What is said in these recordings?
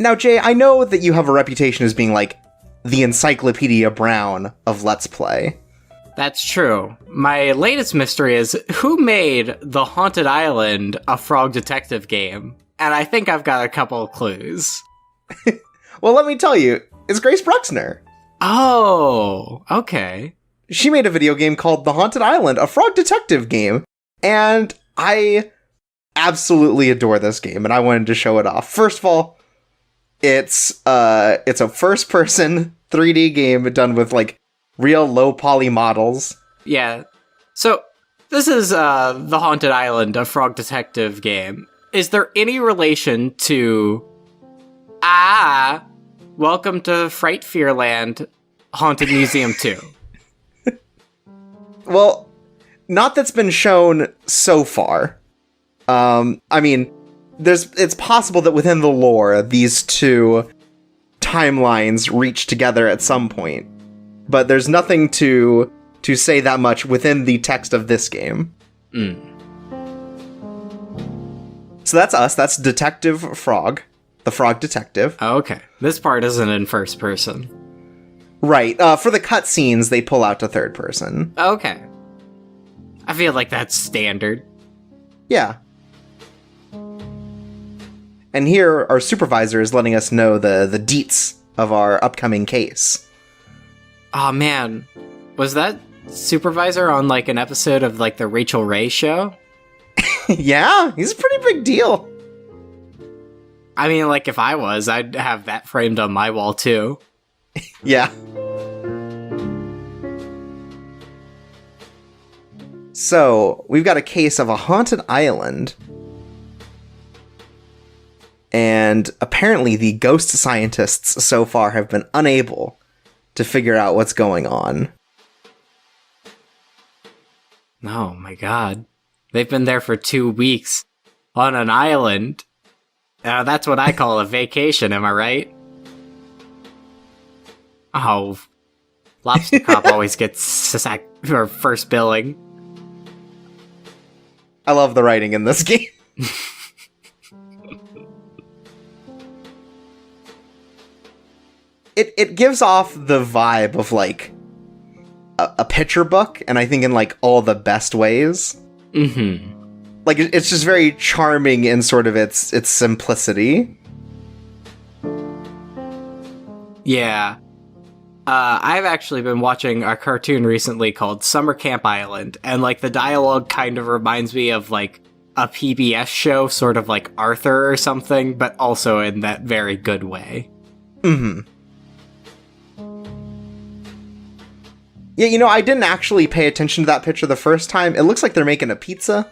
Now, Jay, I know that you have a reputation as being, like, the Encyclopedia Brown of Let's Play. That's true. My latest mystery is, who made The Haunted Island a frog detective game? And I think I've got a couple of clues. Well, let me tell you, it's Grace Bruxner. Oh, okay. She made a video game called The Haunted Island, a frog detective game, and I absolutely adore this game, and I wanted to show it off. First of all, it's a first-person 3D game done with, like, real low-poly models. Yeah. So, this is The Haunted Island, a frog detective game. Is there any relation to... Welcome to Fright Fearland Haunted Museum 2? Well, not that's been shown so far. I mean, it's possible that within the lore, these two timelines reach together at some point. But there's nothing to say that much within the text of this game. So that's us. That's Detective Frog. The Frog Detective. Oh, okay. This part isn't in first person. Right. For the cutscenes, they pull out to third person. Okay. I feel like that's standard. Yeah. And here, our supervisor is letting us know the deets of our upcoming case. Oh man, was that supervisor on like an episode of like the Rachel Ray show? Yeah, he's a pretty big deal. I mean, like if I was, I'd have that framed on my wall too. Yeah. So, we've got a case of a haunted island. And apparently the ghost scientists so far have been unable to figure out what's going on. Oh my god. They've been there for 2 weeks on an island. That's what I call a vacation, am I right? Oh, Lobster Cop always gets first billing. I love the writing in this game. It gives off the vibe of, like, a picture book, and I think in, like, all the best ways. Mm-hmm. Like, it's just very charming in sort of its simplicity. Yeah. I've actually been watching a cartoon recently called Summer Camp Island, and, like, the dialogue kind of reminds me of, like, a PBS show, sort of like Arthur or something, but also in that very good way. Mm-hmm. Yeah, you know, I didn't actually pay attention to that picture the first time. It looks like they're making a pizza.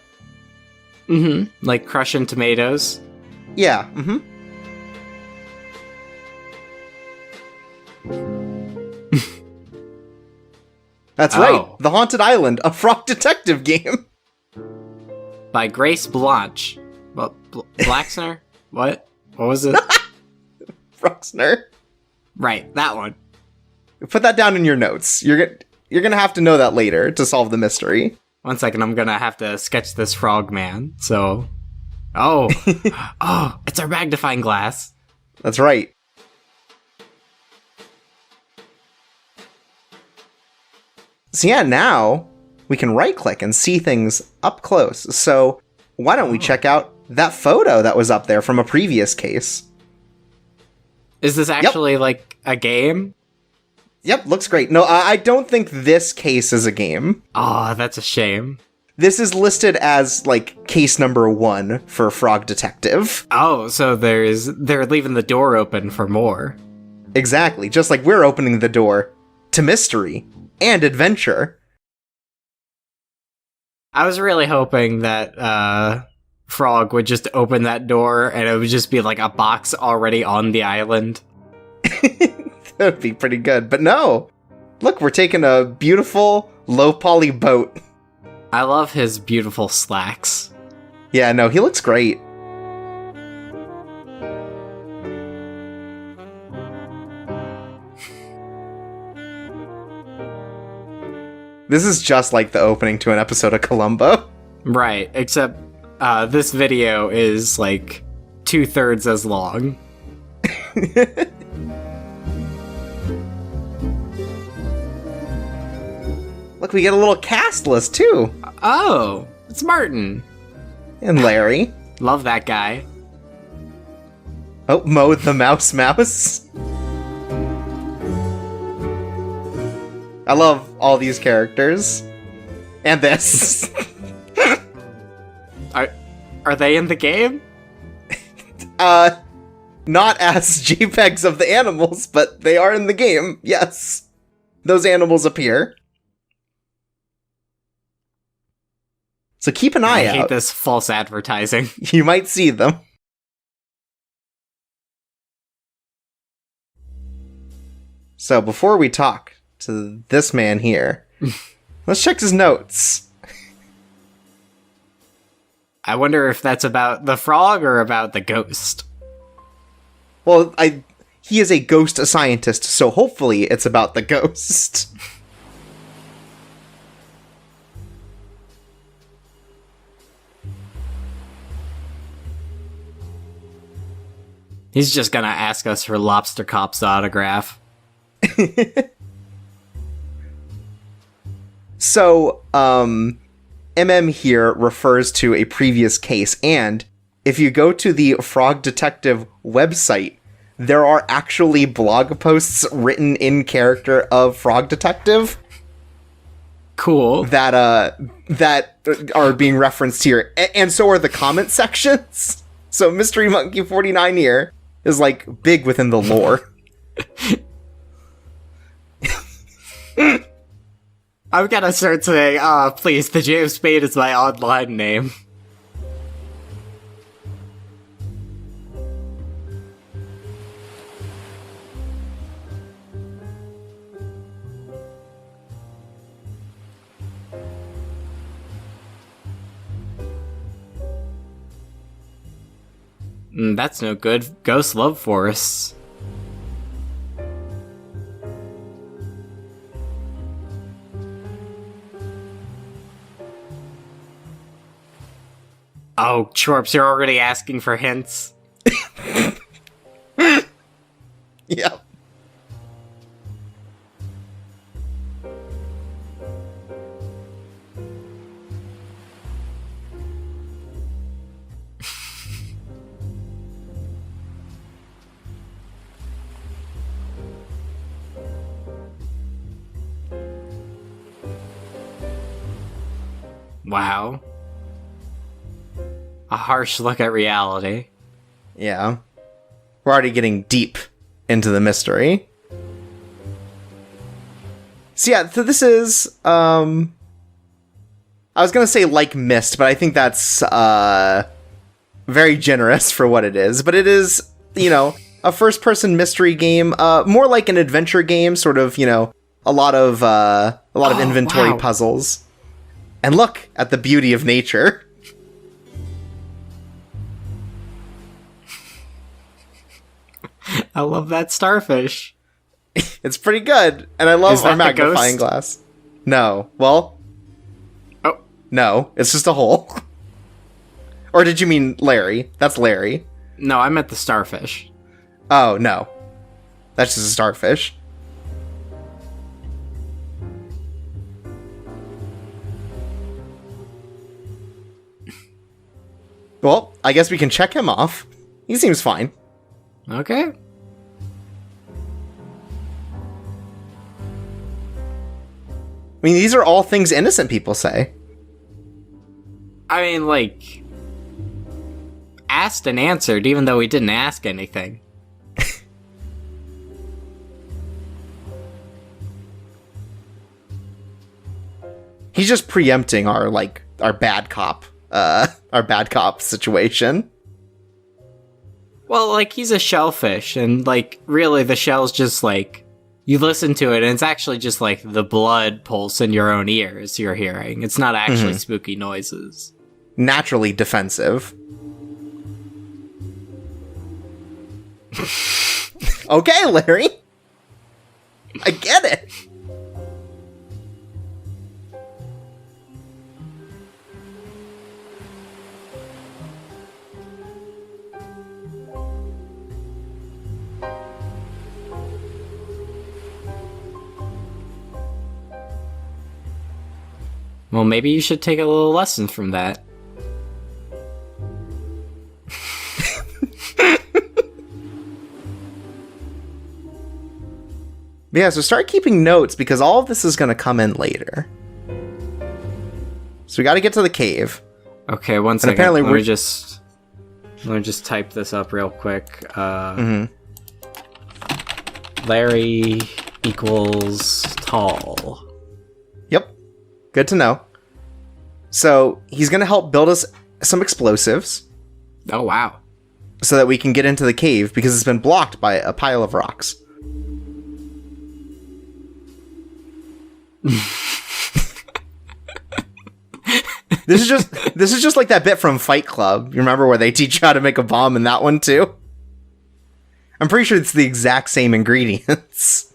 Mm-hmm. Like crushing tomatoes. Yeah, mm-hmm. That's right. The Haunted Island, a frog detective game. By Grace Blanche. Well, Blacksner? What? What was it? Bruxner. Right, that one. Put that down in your notes. You're gonna have to know that later to solve the mystery. 1 second, I'm gonna have to sketch this frog man, so... Oh! Oh, it's our magnifying glass! That's right. So yeah, now we can right-click and see things up close. So why don't we check out that photo that was up there from a previous case? Is this actually, like, a game? Yep, looks great. No, I don't think this case is a game. Oh, that's a shame. This is listed as, like, case number 1 for Frog Detective. Oh, so they're leaving the door open for more. Exactly, just like we're opening the door to mystery and adventure. I was really hoping that, Frog would just open that door and it would just be like a box already on the island. That would be pretty good, but no. Look, we're taking a beautiful, low-poly boat. I love his beautiful slacks. Yeah, no, he looks great. This is just like the opening to an episode of Columbo. Right, except this video is like 2/3 as long. Look, we get a little cast list, too. Oh, it's Martin. And Larry. Love that guy. Oh, Mo the Mouse Mouse. I love all these characters. And this. Are they in the game? Not as JPEGs of the animals, but they are in the game, yes. Those animals appear. So keep an eye out. I hate this false advertising. You might see them. So before we talk to this man here, let's check his notes. I wonder if that's about the frog or about the ghost. Well, he is a ghost scientist, so hopefully it's about the ghost. He's just gonna ask us for Lobster Cop's autograph. So, MM here refers to a previous case, and if you go to the Frog Detective website, there are actually blog posts written in character of Frog Detective. Cool. That are being referenced here. And so are the comment sections. So Mystery Monkey 49 here is, like, big within the lore. I'm gonna start saying, please, the James Spade is my online name. That's no good. Ghosts love forests. Oh, Chorps, you're already asking for hints? Yeah. Wow. A harsh look at reality. Yeah. We're already getting deep into the mystery. So yeah, so this is, I was gonna say like Myst, but I think that's, very generous for what it is. But it is, a first-person mystery game, more like an adventure game, sort of, a lot of inventory puzzles. And look at the beauty of nature. I love that starfish. It's pretty good, and I love our the magnifying ghost? glass. No, well, Oh, no, it's just a hole. Or did you mean Larry? That's Larry. no, I meant the starfish. Oh, no. That's just a starfish. Well, I guess we can check him off. He seems fine. Okay. I mean, these are all things innocent people say. I mean, like, asked and answered, even though we didn't ask anything. He's just preempting our bad cop situation. Well, like, he's a shellfish, and, like, really the shell's just, like, you listen to it, and it's actually just, like, the blood pulse in your own ears you're hearing. It's not actually spooky noises. Naturally defensive. Okay, Larry. I get it. Well, maybe you should take a little lesson from that. Yeah, so start keeping notes because all of this is going to come in later. So we got to get to the cave. Okay, one second. Apparently let me just type this up real quick. Larry equals tall. Yep. Good to know. So he's going to help build us some explosives. Oh, wow. So that we can get into the cave because it's been blocked by a pile of rocks. This is just like that bit from Fight Club. You remember where they teach you how to make a bomb in that one too? I'm pretty sure it's the exact same ingredients.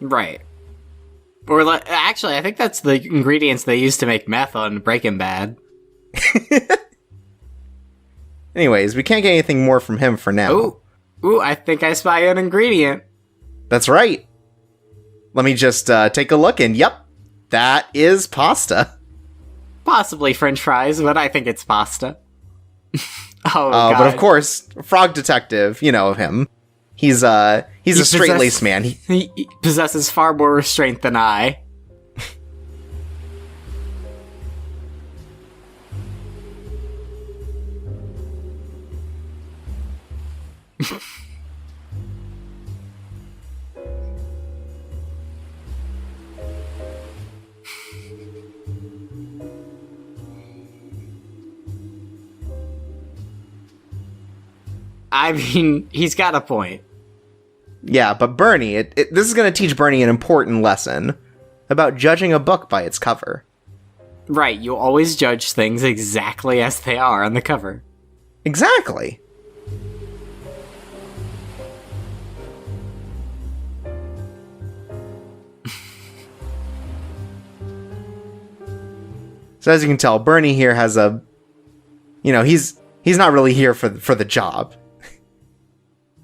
Right. Or actually, I think that's the ingredients they used to make meth on Breaking Bad. Anyways, we can't get anything more from him for now. Ooh, I think I spy an ingredient. That's right. Let me just take a look, and yep, that is pasta. Possibly French fries, but I think it's pasta. God. But of course, Frog Detective, you know him. He's a straight-laced man. He possesses far more restraint than I. I mean, he's got a point. Yeah, but Bernie, this is going to teach Bernie an important lesson about judging a book by its cover. Right, you always judge things exactly as they are on the cover. Exactly. So as you can tell, Bernie here has a... You know, he's not really here for the job.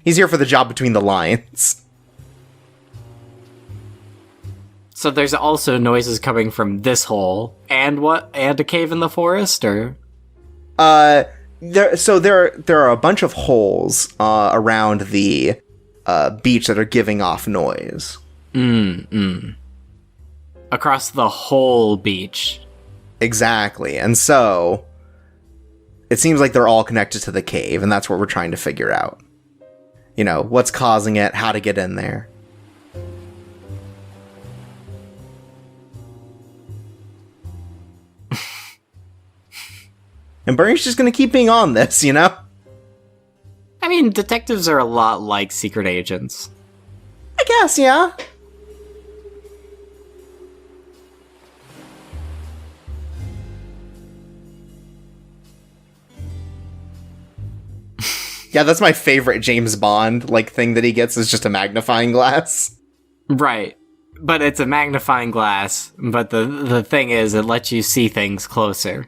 He's here for the job between the lines. So there's also noises coming from this hole, and what? And a cave in the forest, or? There are a bunch of holes around the beach that are giving off noise. Across the whole beach. Exactly, and so it seems like they're all connected to the cave, and that's what we're trying to figure out. You know, what's causing it, how to get in there. And Bernie's just gonna keep being on this, you know? I mean, detectives are a lot like secret agents. I guess, yeah. Yeah, that's my favorite James Bond, thing that he gets is just a magnifying glass. Right. But it's a magnifying glass, but the thing is, it lets you see things closer.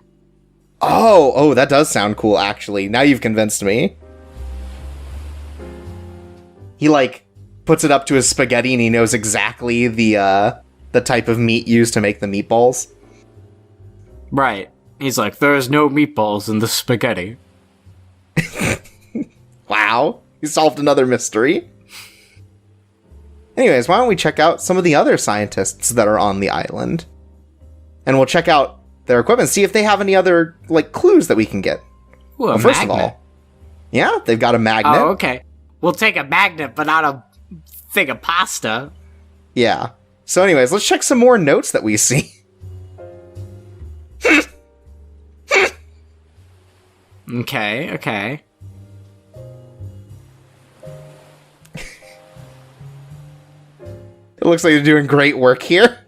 Oh, that does sound cool, actually. Now you've convinced me. He, puts it up to his spaghetti and he knows exactly the type of meat used to make the meatballs. Right. He's like, there's no meatballs in the spaghetti. Wow, he solved another mystery. Anyways, why don't we check out some of the other scientists that are on the island? And we'll check out their equipment, see if they have any other, clues that we can get. Ooh, well, first of all, yeah, they've got a magnet. Oh, okay. We'll take a magnet, but not a thing of pasta. Yeah. So anyways, let's check some more notes that we see. Okay. It looks like you're doing great work here.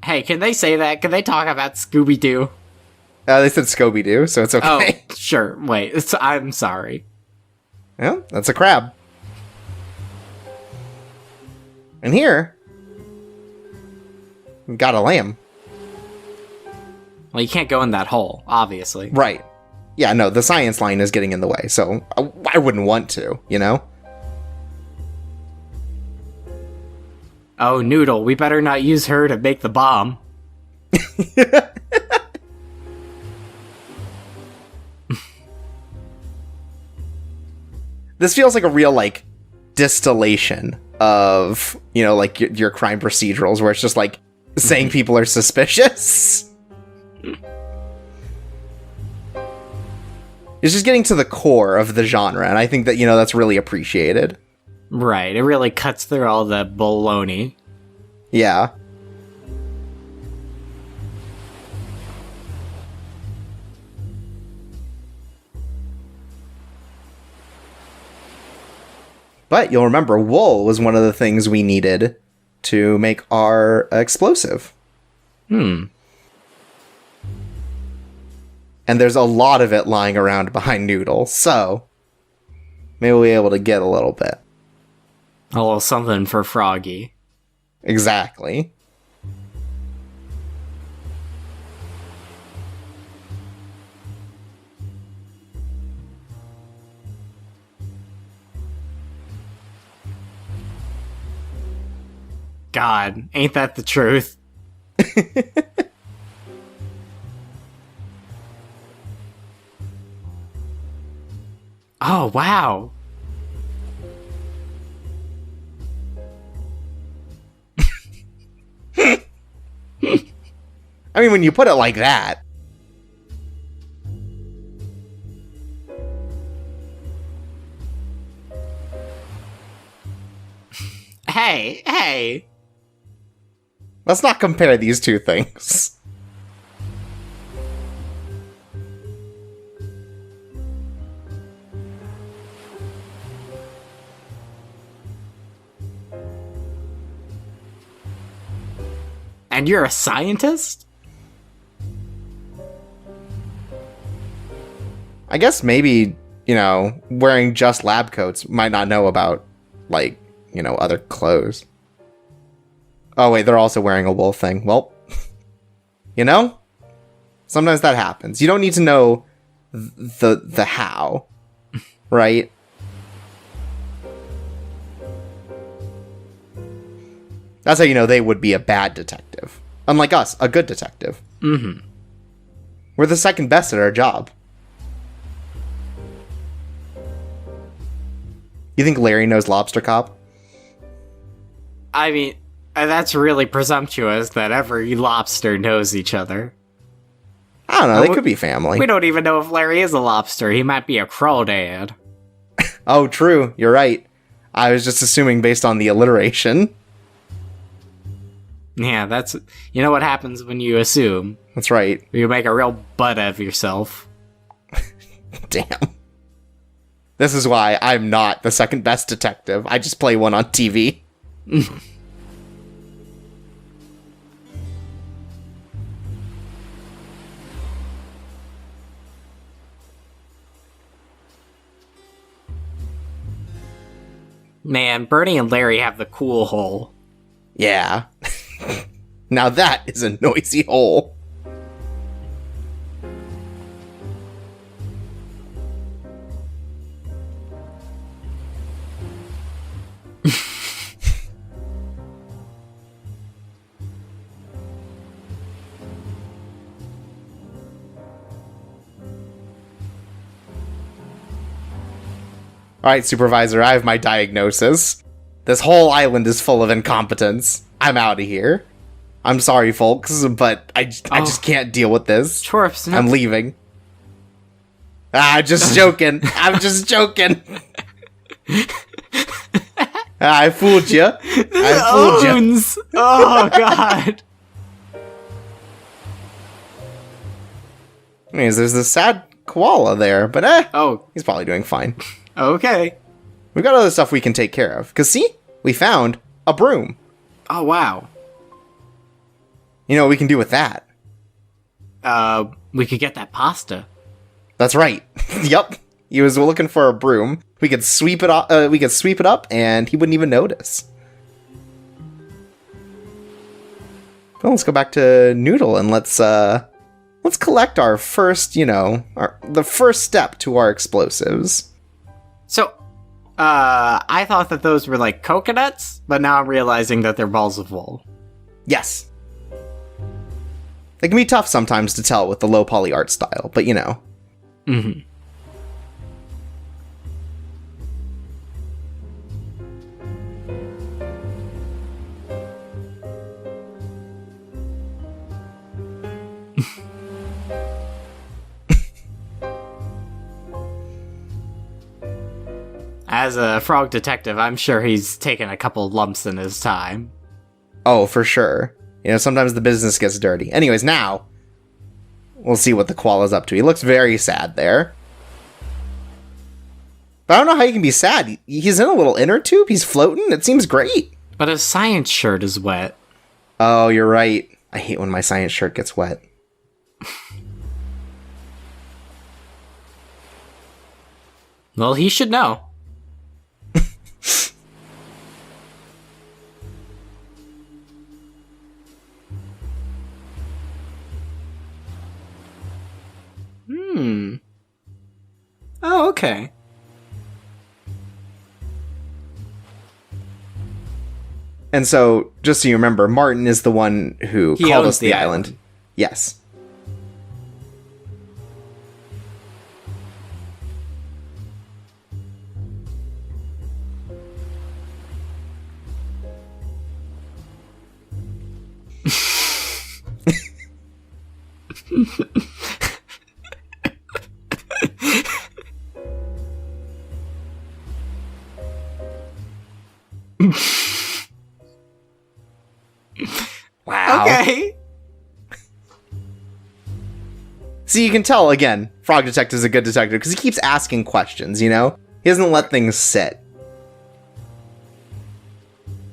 Hey, can they say that? Can they talk about Scooby-Doo? They said Scooby-Doo, so it's okay. Oh, sure. Wait, I'm sorry. Yeah, that's a crab. And here, we've got a lamb. Well, you can't go in that hole, obviously. Right. Yeah, no, the science line is getting in the way, so I wouldn't want to, you know? Oh, Noodle, we better not use her to make the bomb. This feels like a real, like, distillation of, you know, like, your crime procedurals, where it's just, like, saying people are suspicious. It's just getting to the core of the genre, and I think that, you know, that's really appreciated. Right, it really cuts through all the baloney. Yeah. But you'll remember wool was one of the things we needed to make our explosive. And there's a lot of it lying around behind Noodle, so maybe we'll be able to get a little bit. A little something for Froggy. Exactly. God, ain't that the truth? Oh, wow. I mean, when you put it like that. Hey. Let's not compare these two things. And you're a scientist? I guess maybe, you know, wearing just lab coats might not know about, like, you know, other clothes. Oh, wait, they're also wearing a wool thing. Well, you know, sometimes that happens. You don't need to know the how, right? That's how you know they would be a bad detective. Unlike us, a good detective. Mm-hmm. We're the second best at our job. You think Larry knows Lobster Cop? I mean, that's really presumptuous that every lobster knows each other. I don't know, they could be family. We don't even know if Larry is a lobster. He might be a crawdad. Oh, true. You're right. I was just assuming based on the alliteration. Yeah, that's... You know what happens when you assume? That's right. You make a real butt of yourself. Damn. This is why I'm not the second best detective. I just play one on TV. Man, Bernie and Larry have the cool hole. Yeah. Now that is a noisy hole. Alright, Supervisor, I have my diagnosis. This whole island is full of incompetence. I'm out of here. I'm sorry, folks, but I just can't deal with this. Chorps, no. I'm leaving. Just joking. I'm just joking. I fooled you. I fooled you. Oh, God. I mean, there's this sad koala there, but Oh, he's probably doing fine. okay. We've got other stuff we can take care of. Because, see? We found a broom. Oh, wow. You know what we can do with that? We could get that pasta. That's right. Yup. He was looking for a broom. We could sweep it up. And he wouldn't even notice. Well, let's go back to Noodle and let's collect our first, the first step to our explosives. So, I thought that those were like coconuts, but now I'm realizing that they're balls of wool. Yes. It can be tough sometimes to tell with the low poly art style, but you know. Mm-hmm. As a frog detective, I'm sure he's taken a couple lumps in his time. Oh, for sure. You know, sometimes the business gets dirty. Anyways, now, we'll see what the koala's up to. He looks very sad there. But I don't know how he can be sad. He's in a little inner tube. He's floating. It seems great. But his science shirt is wet. Oh, you're right. I hate when my science shirt gets wet. Well, he should know. Oh, okay. And so, just so you remember, Martin is the one who called us the island. Yes. Wow. Okay. See, you can tell, again, Frog Detective's a good detective because he keeps asking questions, you know? He doesn't let things sit.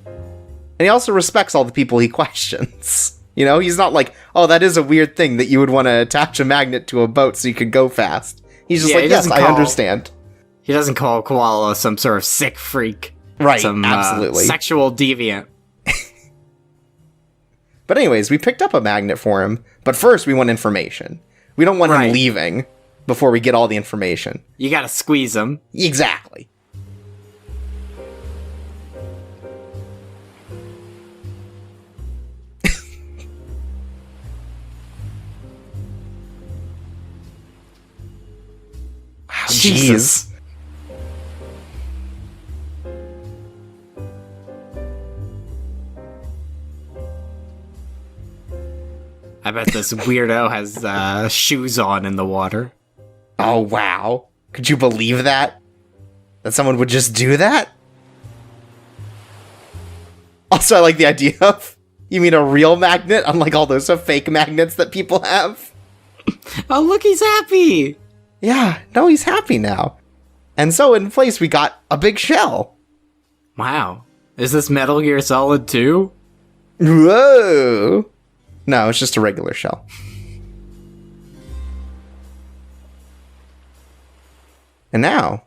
And he also respects all the people he questions. You know, he's not like, oh, that is a weird thing that you would want to attach a magnet to a boat so you could go fast. He's just like, yes, I understand. He doesn't call Koala some sort of sick freak. Right, some, absolutely. Sexual deviant. But anyways, we picked up a magnet for him, but first we want information. We don't want him leaving before we get all the information. You gotta squeeze him. Exactly. Wow, jeez. I bet this weirdo has shoes on in the water. Oh, wow. Could you believe that? That someone would just do that? Also, I like the idea of, you mean a real magnet, unlike all those fake magnets that people have? Oh, look, he's happy! Yeah, no, he's happy now. And so in place, we got a big shell. Wow. Is this Metal Gear Solid 2? Whoa! No, it's just a regular shell. And now,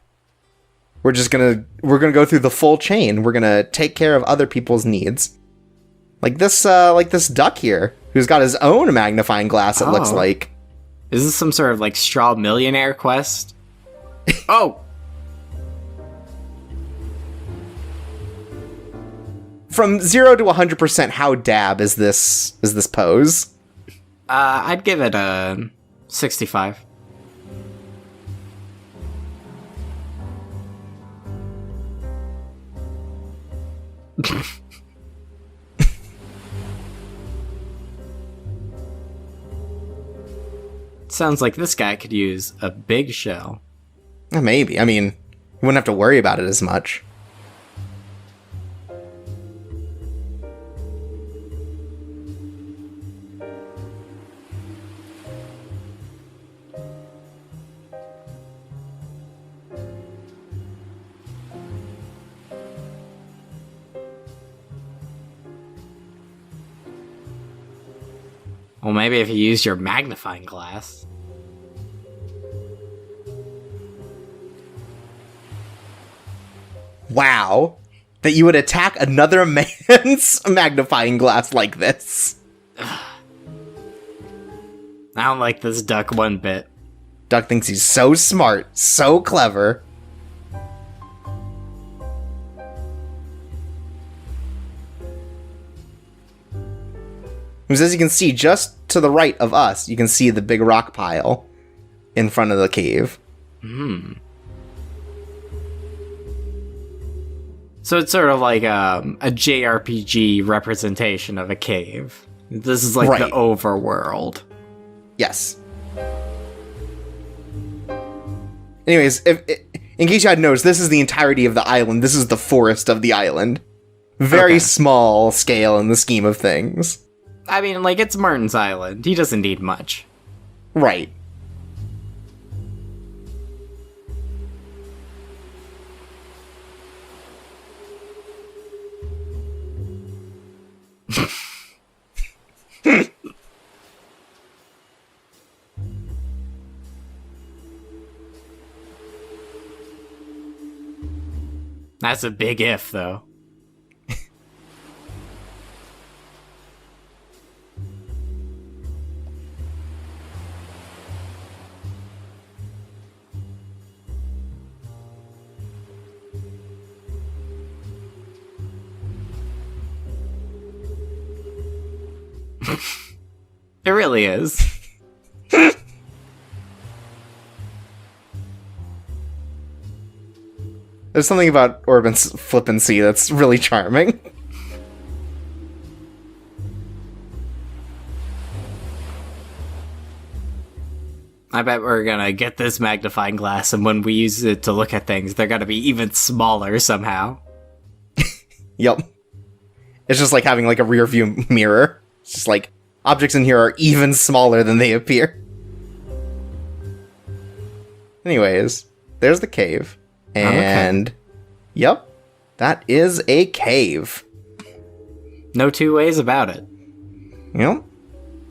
we're gonna go through the full chain. We're gonna take care of other people's needs. Like this duck here, who's got his own magnifying glass, it looks like. Is this some sort of, like, straw millionaire quest? Oh! From 0 to 100%, how dab is this pose? I'd give it a 65. Sounds like this guy could use a big shell. Maybe. I mean, you wouldn't have to worry about it as much. Well, maybe if you used your magnifying glass. Wow. That you would attack another man's magnifying glass like this. I don't like this duck one bit. Duck thinks he's so smart, so clever. Because as you can see, just to the right of us, you can see the big rock pile in front of the cave. So it's sort of like a JRPG representation of a cave. This is like the overworld. Yes. Anyways, in case you hadn't noticed, this is the entirety of the island. This is the forest of the island. Very small scale in the scheme of things. I mean, like, it's Martin's Island. He doesn't need much. Right. That's a big if, though. It really is. There's something about Orban's flippancy that's really charming. I bet we're gonna get this magnifying glass, and when we use it to look at things, they're gonna be even smaller somehow. Yep. It's just like having like a rear view mirror. It's just like, objects in here are even smaller than they appear. Anyways, there's the cave. And, yep, that is a cave. No two ways about it. Yep.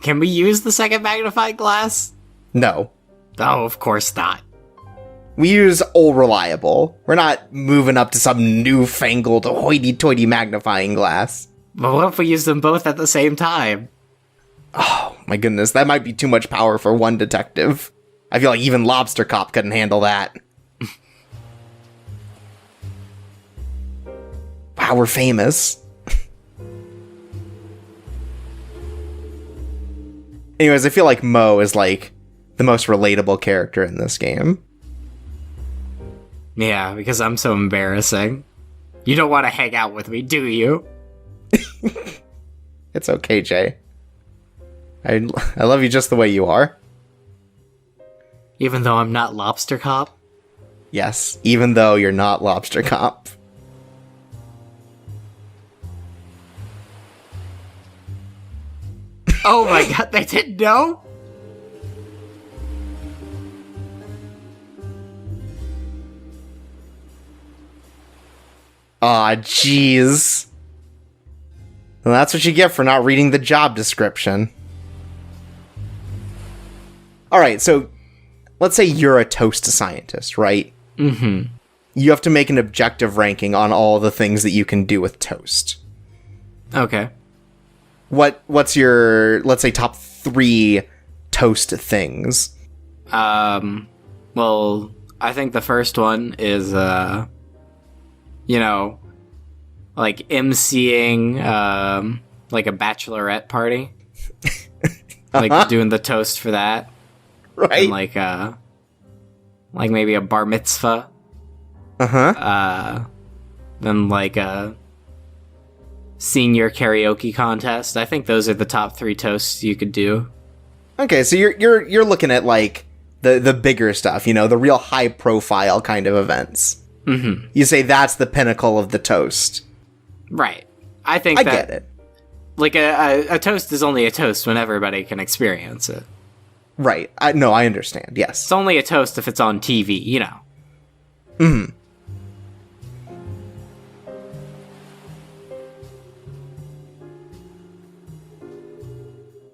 Can we use the second magnifying glass? No. Oh, of course not. We use Old Reliable. We're not moving up to some newfangled hoity-toity magnifying glass. But what if we use them both at the same time? Oh, my goodness, that might be too much power for one detective. I feel like even Lobster Cop couldn't handle that. Wow, we're famous. Anyways, I feel like Mo is like the most relatable character in this game. Yeah, because I'm so embarrassing. You don't want to hang out with me, do you? It's okay, Jay. I love you just the way you are. Even though I'm not Lobster Cop? Yes, even though you're not Lobster Cop. Oh my god, they didn't know? Aw, jeez. Well, that's what you get for not reading the job description. Alright, so let's say you're a toast scientist, right? Mm-hmm. You have to make an objective ranking on all the things that you can do with toast. Okay. What's your, let's say, top 3 toast things? Well, I think the first one is, like emceeing, like a bachelorette party. Like doing the toast for that. Right. And like maybe a bar mitzvah. Uh-huh. Then like a senior karaoke contest. I think those are the top 3 toasts you could do. Okay, so you're looking at like the bigger stuff, the real high profile kind of events. Mm-hmm. You say that's the pinnacle of the toast. Right. I think I get it. Like a toast is only a toast when everybody can experience it. Right. I understand. Yes. It's only a toast if it's on TV, Mm-hmm.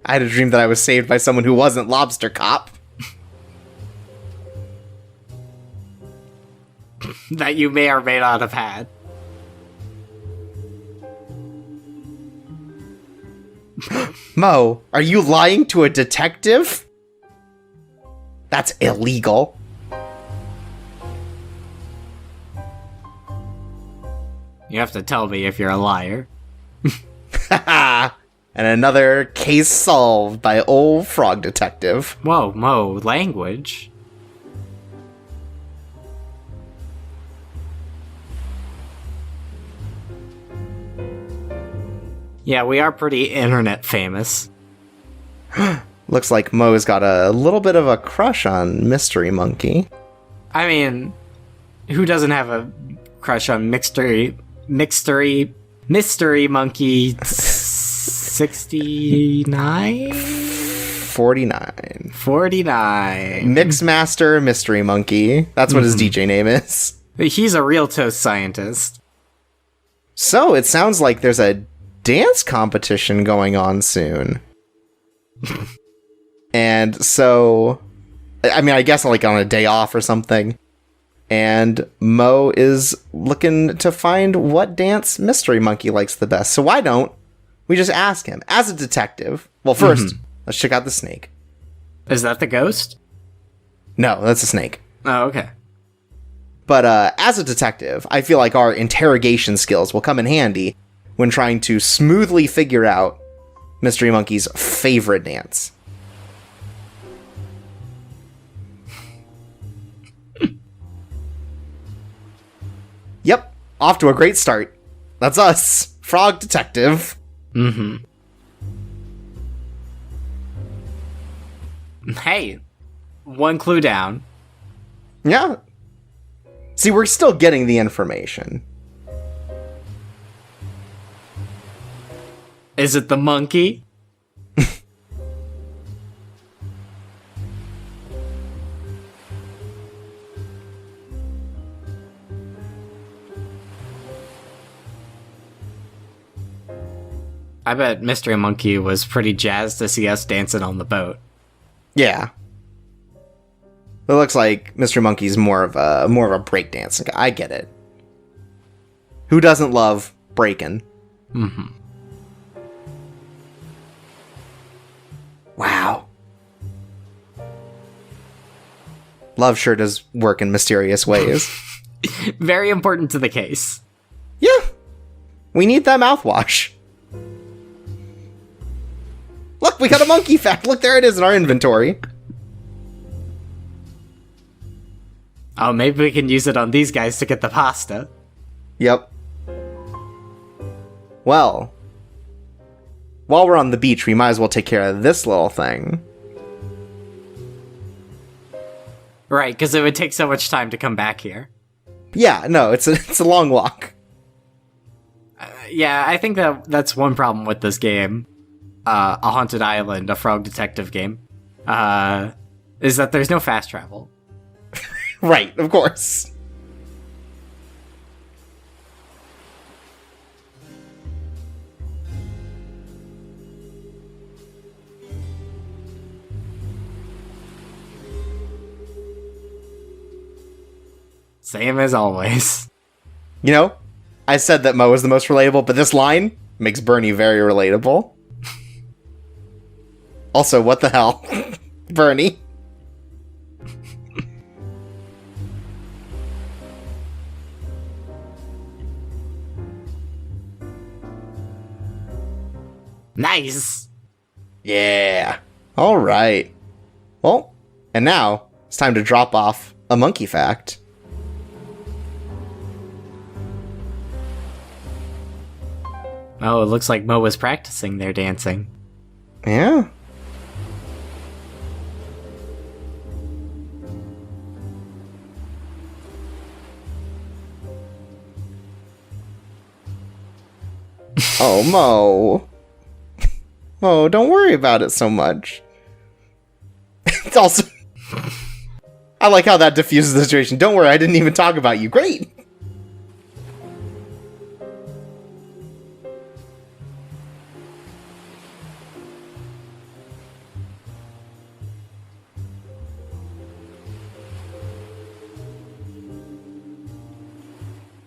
I had a dream that I was saved by someone who wasn't Lobster Cop. That you may or may not have had. Mo, are you lying to a detective? That's illegal. You have to tell me if you're a liar. Haha. And another case solved by old frog detective. Whoa, Mo, language? Yeah, we are pretty internet famous. Looks like Mo's got a little bit of a crush on Mystery Monkey. I mean, who doesn't have a crush on Mystery Monkey 69? 49. 49. Mixmaster Mystery Monkey. That's what his DJ name is. He's a real toast scientist. So, it sounds like there's a dance competition going on soon. And so, I mean, I guess like on a day off or something. And Mo is looking to find what dance Mystery Monkey likes the best. So why don't we just ask him as a detective? Well, first, let's check out the snake. Is that the ghost? No, that's a snake. Oh, okay. But as a detective, I feel like our interrogation skills will come in handy when trying to smoothly figure out Mystery Monkey's favorite dance. Yep, off to a great start. That's us, Frog Detective. Hey, one clue down. Yeah. See, we're still getting the information. Is it the monkey? I bet Mystery Monkey was pretty jazzed to see us dancing on the boat. Yeah. It looks like Mystery Monkey's more of a breakdancing guy. I get it. Who doesn't love breaking? Wow. Love sure does work in mysterious ways. Very important to the case. Yeah. We need that mouthwash. Look, we got a monkey fact. Look, there it is in our inventory. Oh, maybe we can use it on these guys to get the pasta. Yep. Well, while we're on the beach, we might as well take care of this little thing. Right, because it would take so much time to come back here. Yeah, no, it's a long walk. Yeah, I think that's one problem with this game. A Haunted Island, a Frog Detective game. Is that there's no fast travel. Right, of course. Same as always. You know, I said that Mo was the most relatable, but this line makes Bernie very relatable. Also, what the hell? Bernie. Nice! Yeah. All right. Well, and now it's time to drop off a monkey fact. Oh, it looks like Mo was practicing their dancing. Yeah. Oh, Mo. Mo, don't worry about it so much. It's also... I like how that diffuses the situation. Don't worry, I didn't even talk about you. Great!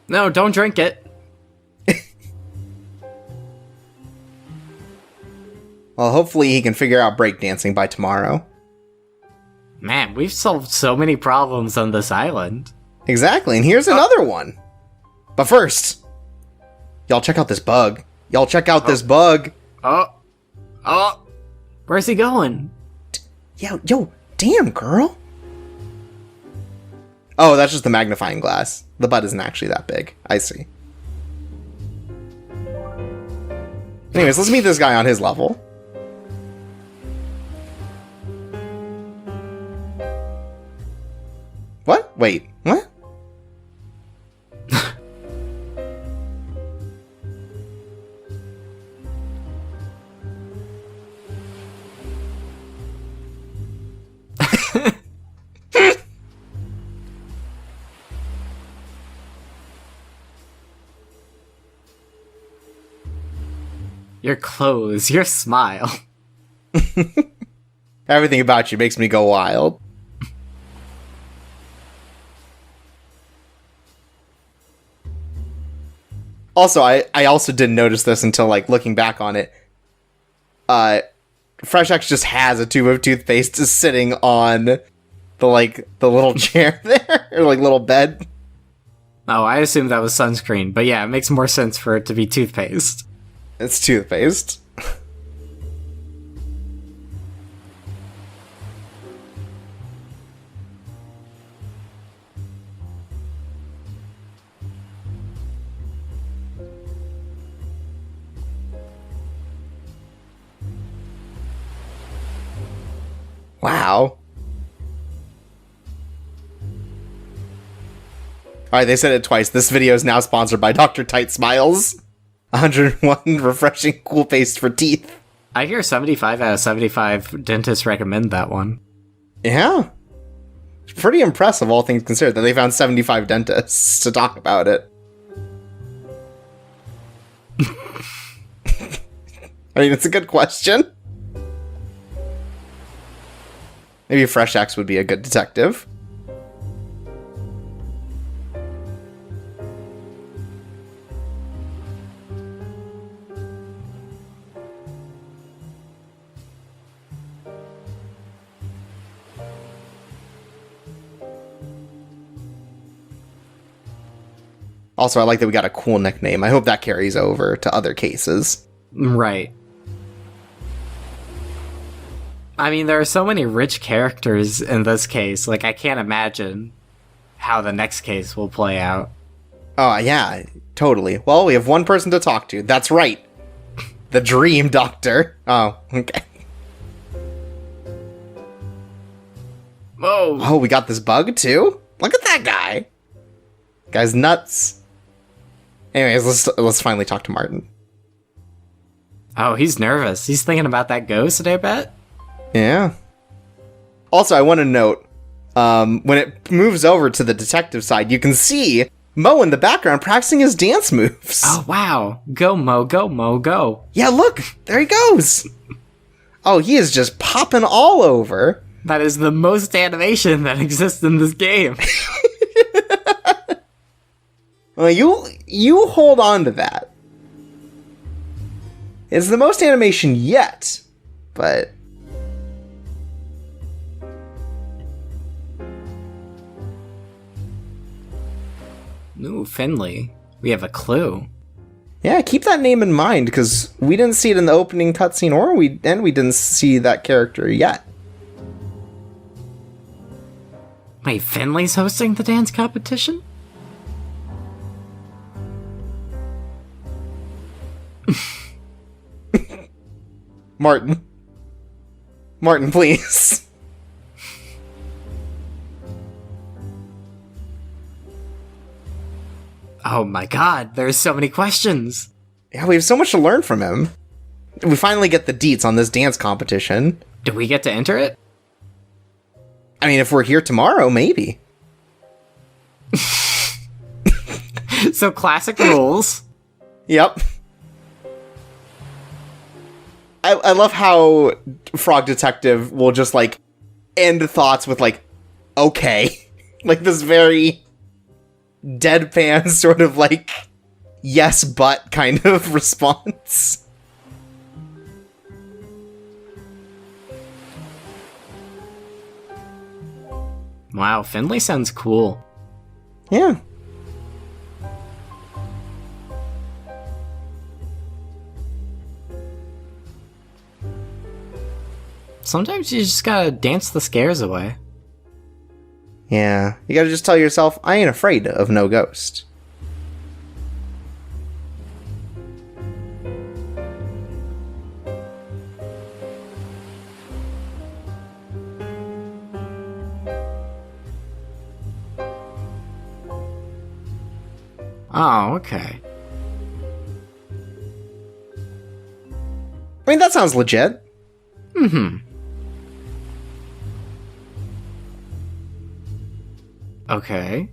No, don't drink it. Well, hopefully he can figure out breakdancing by tomorrow. Man, we've solved so many problems on this island. Exactly, and here's another one. But first, y'all check out this bug. Y'all check out this bug. Oh, Oh, where's he going? Yo, damn, girl. Oh, that's just the magnifying glass. The butt isn't actually that big. I see. Anyways, let's meet this guy on his level. What? Wait, what? Your clothes, your smile. Everything about you makes me go wild. Also, I also didn't notice this until, like, looking back on it. Fresh X just has a tube of toothpaste just sitting on the little chair there, or, like, little bed. Oh, I assumed that was sunscreen, but yeah, it makes more sense for it to be toothpaste. It's toothpaste. Wow. Alright, they said it twice. This video is now sponsored by Dr. Tight Smiles. 101 refreshing cool paste for teeth. I hear 75 out of 75 dentists recommend that one. Yeah. It's pretty impressive, all things considered, that they found 75 dentists to talk about it. I mean, it's a good question. Maybe Fresh X would be a good detective. Also, I like that we got a cool nickname. I hope that carries over to other cases. Right. I mean, there are so many rich characters in this case. Like, I can't imagine how the next case will play out. Oh, yeah, totally. Well, we have one person to talk to. That's right. The Dream Doctor. Oh, okay. Whoa! Oh, we got this bug, too? Look at that guy. Guy's nuts. Anyways, let's finally talk to Martin. Oh, he's nervous. He's thinking about that ghost, I bet. Yeah. Also, I want to note, when it moves over to the detective side, you can see Mo in the background practicing his dance moves. Oh, wow. Go, Mo, go, Mo, go. Yeah, look! There he goes! Oh, he is just popping all over. That is the most animation that exists in this game. Well, you hold on to that. It's the most animation yet, but... Ooh, Finley. We have a clue. Yeah, keep that name in mind, because we didn't see it in the opening cutscene, and we didn't see that character yet. Wait, Finley's hosting the dance competition? Martin, please. Oh my god, there's so many questions. Yeah, we have so much to learn from him. We finally get the deets on this dance competition. Do we get to enter it? I mean, if we're here tomorrow, maybe. So classic rules. Yep. I love how Frog Detective will just, like, end thoughts with, like, okay. Like, this very deadpan sort of, like, yes, but kind of response. Wow, Finley sounds cool. Yeah. sometimes you just gotta dance the scares away. Yeah, you gotta just tell yourself, I ain't afraid of no ghost. Oh, okay. I mean, that sounds legit. Mm-hmm. Okay.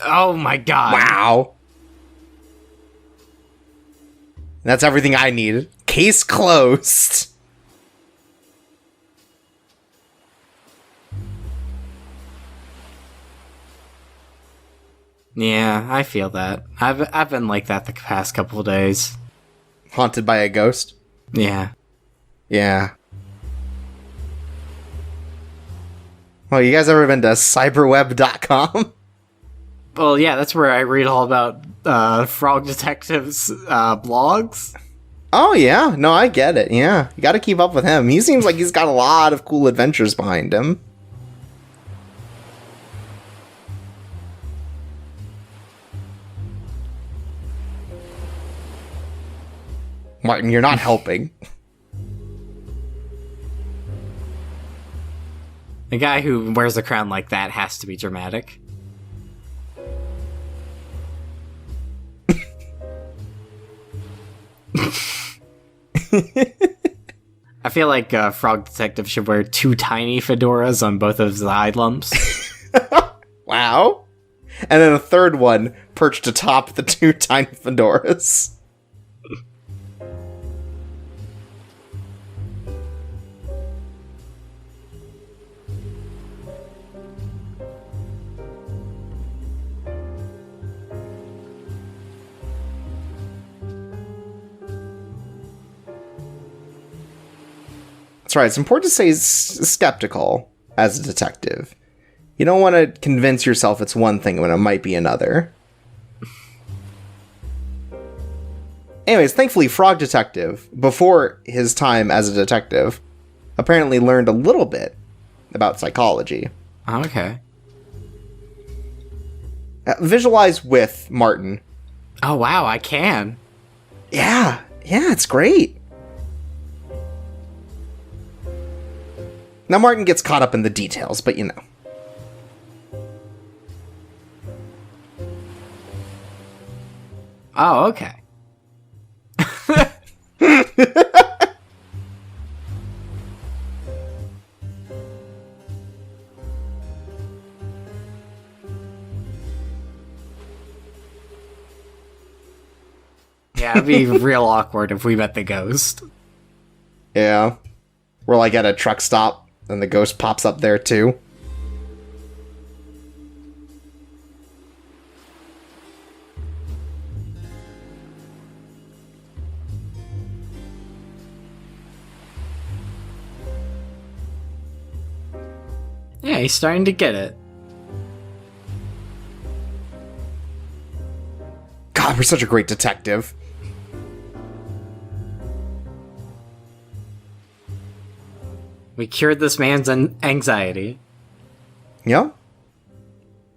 Oh my god. Wow. That's everything I needed. Case closed. Yeah, I feel that. I've been like that the past couple of days. Haunted by a ghost? Yeah. Yeah. Well, you guys ever been to cyberweb.com? Well, yeah, that's where I read all about Frog Detective's blogs. Oh, yeah. No, I get it. Yeah. You gotta keep up with him. He seems like he's got a lot of cool adventures behind him. Martin, you're not helping. The guy who wears a crown like that has to be dramatic. I feel like Frog Detective should wear 2 tiny fedoras on both of his eye lumps. Wow. And then a third one perched atop the 2 tiny fedoras. That's right, it's important to stay skeptical as a detective. You don't want to convince yourself it's one thing when it might be another. Anyways, thankfully, Frog Detective, before his time as a detective, apparently learned a little bit about psychology. Okay. Visualize with Martin. Oh, wow, I can. Yeah, it's great. Now, Martin gets caught up in the details, but you know. Oh, okay. Yeah, it'd be real awkward if we met the ghost. Yeah. We're like at a truck stop, and the ghost pops up there too. Yeah, he's starting to get it. God, we're such a great detective. We cured this man's anxiety. Yeah.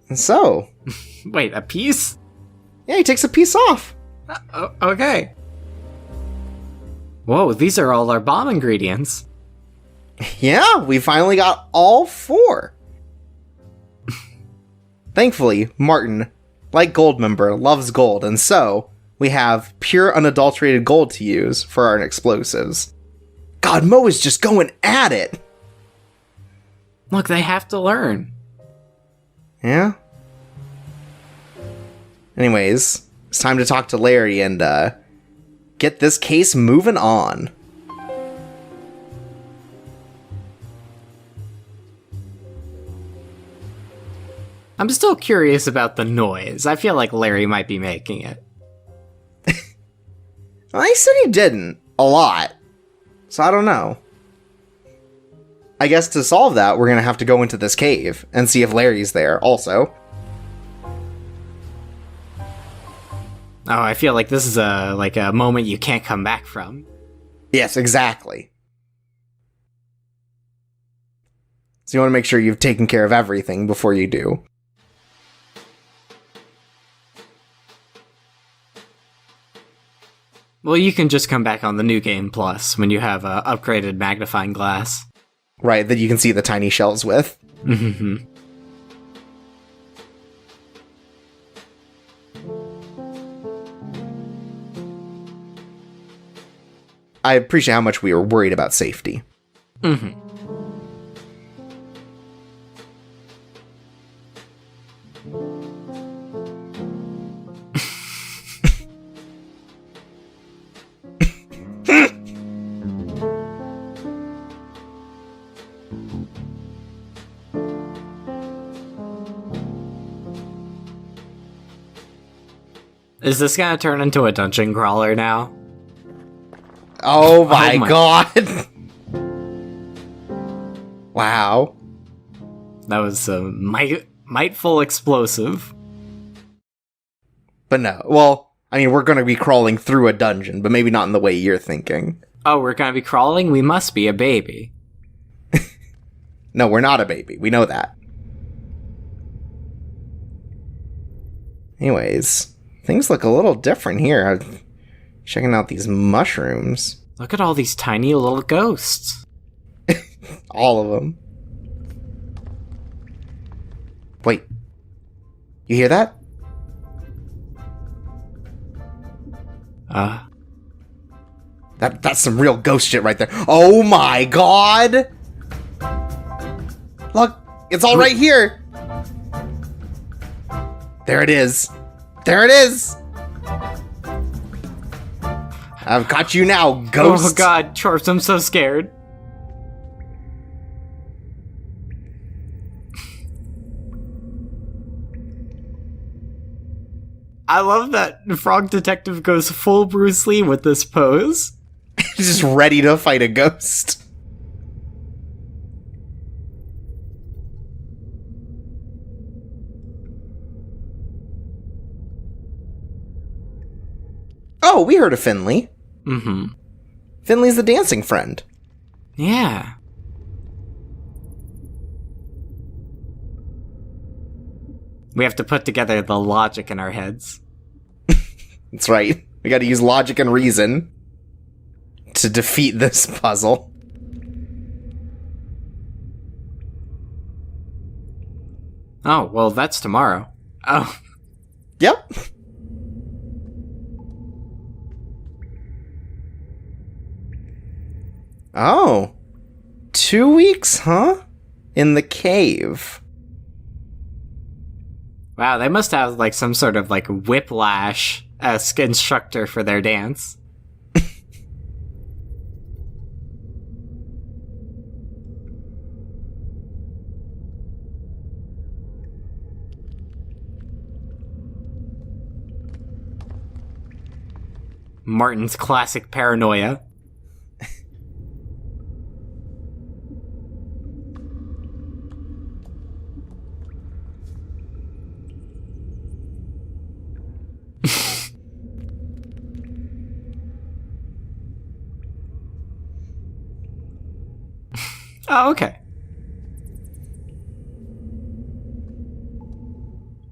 And so... Wait, a piece? Yeah, he takes a piece off. Okay. Whoa, these are all our bomb ingredients. Yeah, we finally got all 4. Thankfully, Martin, like Goldmember, loves gold, and so we have pure unadulterated gold to use for our explosives. God, Mo is just going at it! Look, they have to learn. Yeah? Anyways, it's time to talk to Larry and, get this case moving on. I'm still curious about the noise. I feel like Larry might be making it. Well, he said he didn't. A lot. So I don't know. I guess to solve that, we're gonna have to go into this cave and see if Larry's there also. Oh, I feel like this is a moment you can't come back from. Yes, exactly. So you want to make sure you've taken care of everything before you do. Well, you can just come back on the New Game Plus when you have a upgraded magnifying glass. Right, that you can see the tiny shells with. Mm-hmm. I appreciate how much we were worried about safety. Mm-hmm. Is this gonna turn into a dungeon crawler now? Oh my god! Wow. That was a mightful explosive. But no, well, I mean, we're going to be crawling through a dungeon, but maybe not in the way you're thinking. Oh, we're gonna be crawling? We must be a baby. No, we're not a baby. We know that. Anyways, things look a little different here. I'm checking out these mushrooms. Look at all these tiny little ghosts. All of them. Wait. You hear that? That's some real ghost shit right there. Oh my god! Look, it's all right here. There it is. There it is. I've got you now, ghost. Oh god, Chorps, I'm so scared. I love that Frog Detective goes full Bruce Lee with this pose. He's just ready to fight a ghost. Oh, we heard of Finley. Mm-hmm. Finley's the dancing friend. Yeah. We have to put together the logic in our heads. That's right. We gotta use logic and reason to defeat this puzzle. Oh, well, that's tomorrow. Oh. Yep. Oh. 2 weeks, huh? In the cave. Wow, they must have, like, some sort of, like, whiplash-esque instructor for their dance. Martin's classic paranoia. Oh, okay.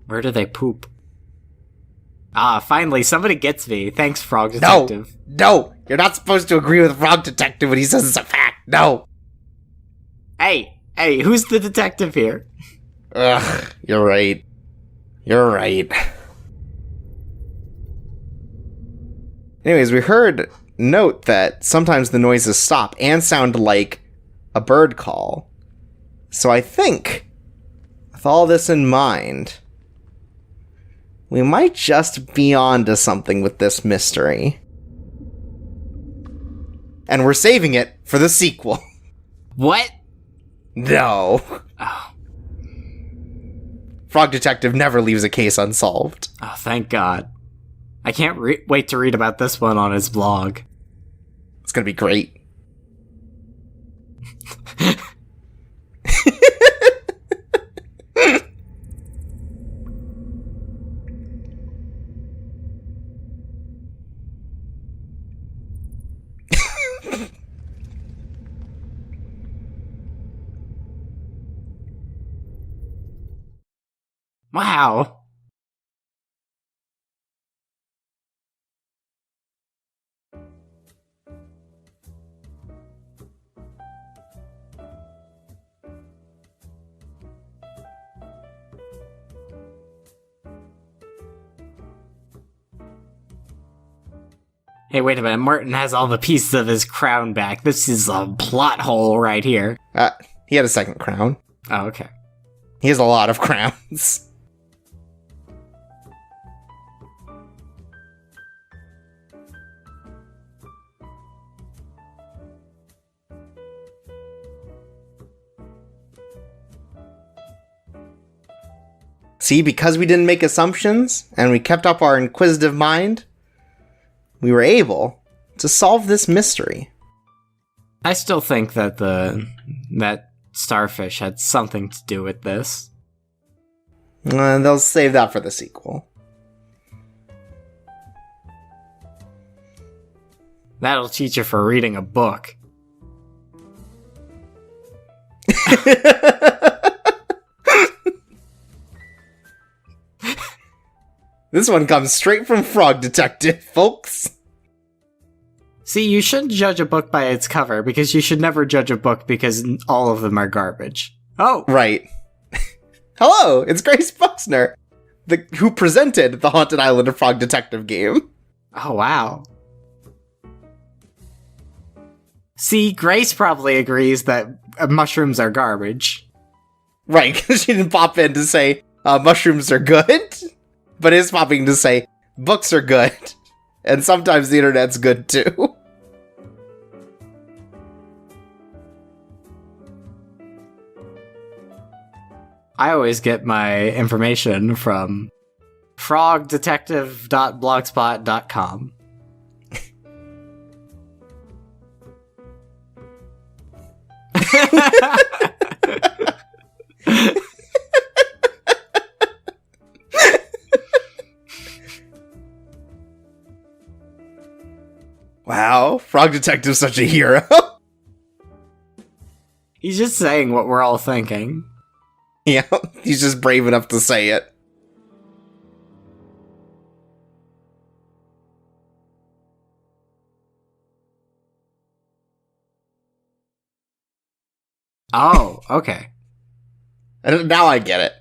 Where do they poop? Ah, finally, somebody gets me. Thanks, Frog Detective. No, you're not supposed to agree with Frog Detective when he says it's a fact. No. Hey, who's the detective here? Ugh, you're right. You're right. Anyways, we heard note that sometimes the noises stop and sound like a bird call. So I think, with all this in mind, we might just be onto something with this mystery. And we're saving it for the sequel. What? No. Oh, Frog Detective never leaves a case unsolved. oh thank God. I can't wait to read about this one on his blog. It's gonna be great. Wow. Hey, wait a minute. Martin has all the pieces of his crown back. This is a plot hole right here. He had a second crown. Oh, okay. He has a lot of crowns. See, because we didn't make assumptions, and we kept up our inquisitive mind, we were able to solve this mystery. I still think that that starfish had something to do with this. They'll save that for the sequel. That'll teach you for reading a book. This one comes straight from Frog Detective, folks. See, you shouldn't judge a book by its cover, because you should never judge a book because all of them are garbage. Oh! Right. Hello, it's Grace Buxner, who presented the Haunted Island of Frog Detective game. Oh, wow. See, Grace probably agrees that mushrooms are garbage. Right, because she didn't pop in to say, mushrooms are good, but is popping to say, books are good. And sometimes the internet's good, too. I always get my information from frogdetective.blogspot.com. Wow, Frog Detective's such a hero. He's just saying what we're all thinking. Yeah, he's just brave enough to say it. Oh, okay. And now I get it.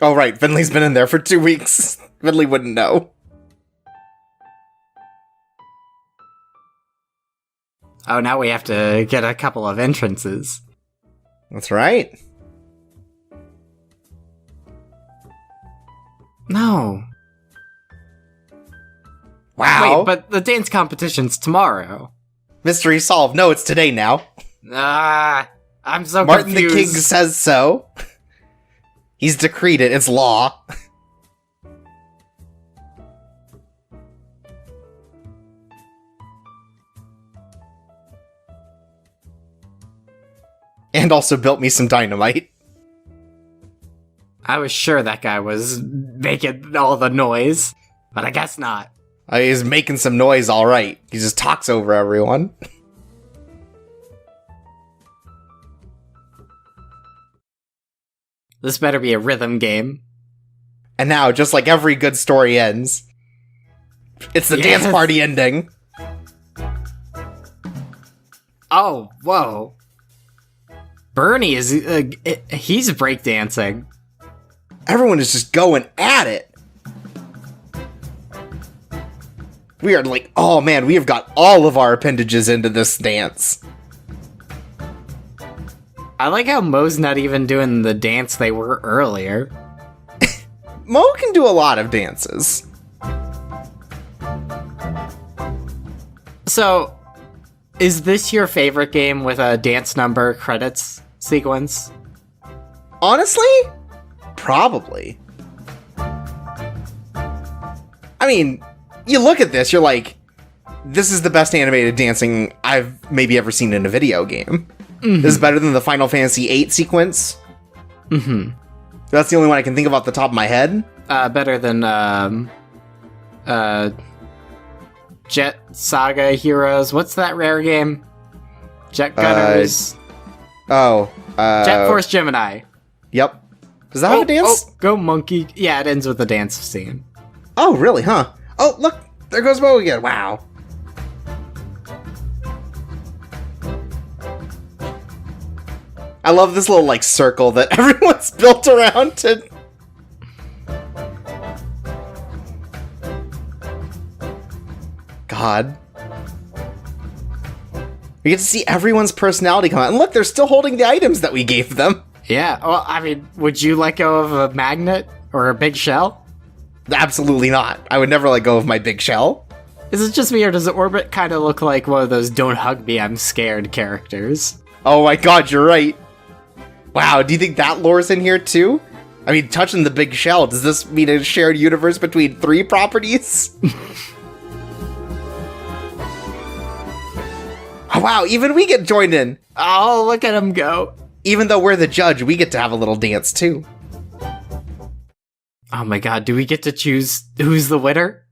Oh, right. Finley's been in there for 2 weeks. Finley wouldn't know. Oh, now we have to get a couple of entrances. That's right. No. Wow. Wait, but the dance competition's tomorrow. Mystery solved. No, it's today now. I'm so Martin confused. the King says so. He's decreed it. It's law. And also built me some dynamite. I was sure that guy was making all the noise, but I guess not. He's making some noise, all right. He just talks over everyone. This better be a rhythm game. And now, just like every good story ends, it's the Yes. dance party ending. Oh, whoa. Bernie is, he's breakdancing. Everyone is just going at it. We are like, oh man, we have got all of our appendages into this dance. I like how Mo's not even doing the dance they were earlier. Mo can do a lot of dances. So, is this your favorite game with a dance number credits sequence? Honestly, probably. I mean, you look at this, you're like, this is the best animated dancing I've maybe ever seen in a video game. Mm-hmm. This is better than the Final Fantasy VIII sequence. Mm-hmm. That's the only one I can think of off the top of my head. Better than, Jet Saga Heroes. What's that rare game? Jet Gunners. Jet Force Gemini. Yep. Does that have a dance? Oh, go monkey. Yeah, it ends with a dance scene. Oh, really, huh? Oh, look, there goes Mo again. Wow. I love this little, like, circle that everyone's built around it. God. We get to see everyone's personality come out. And look, they're still holding the items that we gave them. Yeah, well, I mean, would you let go of a magnet or a big shell? Absolutely not. I would never let go of my big shell. Is it just me, or does Orbit kind of look like one of those "Don't hug me, I'm scared" characters? Oh my god, you're right. Wow, do you think that lore's in here too? I mean, touching the big shell, does this mean a shared universe between 3 properties? Oh, wow, even we get joined in. Oh, look at him go. Even though we're the judge, we get to have a little dance too. Oh my god, do we get to choose who's the winner?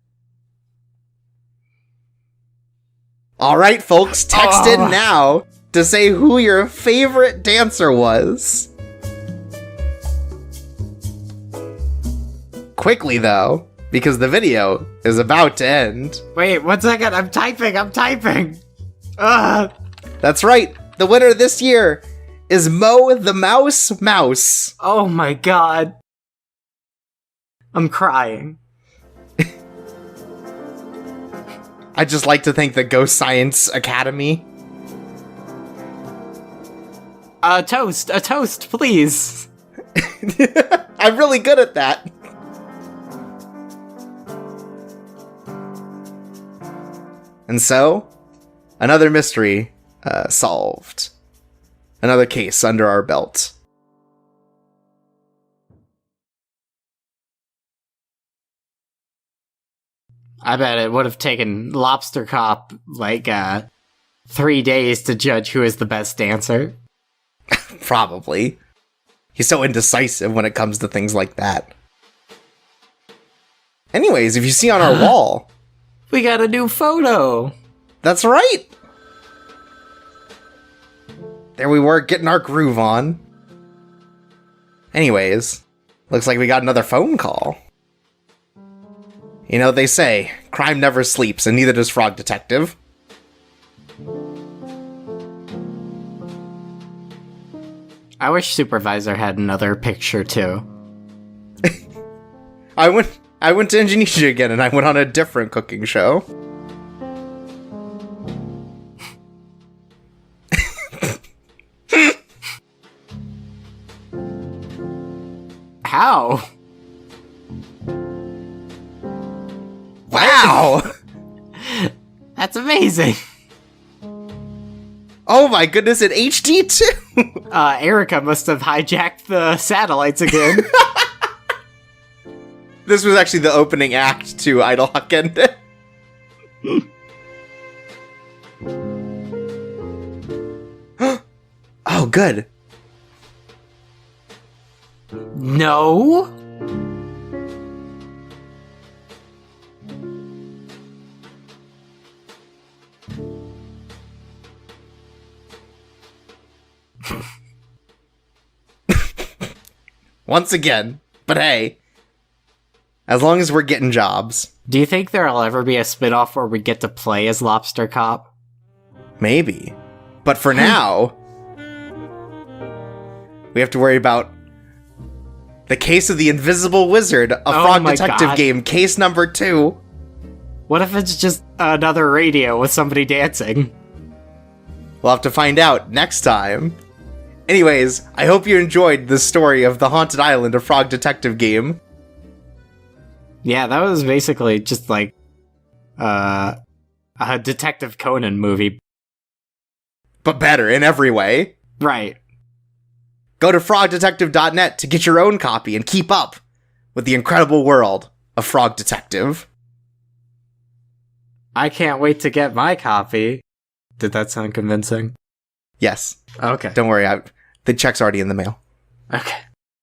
Alright, folks, text in now to say who your favorite dancer was. Quickly, though, because the video is about to end. Wait, 1 second, I'm typing! Ugh. That's right, the winner this year is Mo the Mouse. Oh my god. I'm crying. I'd just like to thank the Ghost Science Academy. A toast, please. I'm really good at that. And so, another mystery solved. Another case under our belt. I bet it would have taken Lobster Cop, 3 days to judge who is the best dancer. Probably. He's so indecisive when it comes to things like that. Anyways, if you see on our wall... We got a new photo! That's right! There we were, getting our groove on. Anyways, looks like we got another phone call. You know, they say, crime never sleeps, and neither does Frog Detective. I wish Supervisor had another picture, too. I went to Indonesia again, and I went on a different cooking show. How? Wow! That's amazing! Oh my goodness, in HD too! Erica must have hijacked the satellites again. This was actually the opening act to Idol Huckend. Oh, good. No? Once again. But hey, as long as we're getting jobs. Do you think there'll ever be a spin-off where we get to play as Lobster Cop? Maybe. But for now, we have to worry about the case of the Invisible Wizard, a Frog Detective game, case number 2. What if it's just another radio with somebody dancing? We'll have to find out next time. Anyways, I hope you enjoyed the story of the Haunted Island, a Frog Detective game. Yeah, that was basically just like a Detective Conan movie. But better in every way. Right. Go to frogdetective.net to get your own copy and keep up with the incredible world of Frog Detective. I can't wait to get my copy. Did that sound convincing? Yes. Okay. Don't worry, the check's already in the mail. Okay.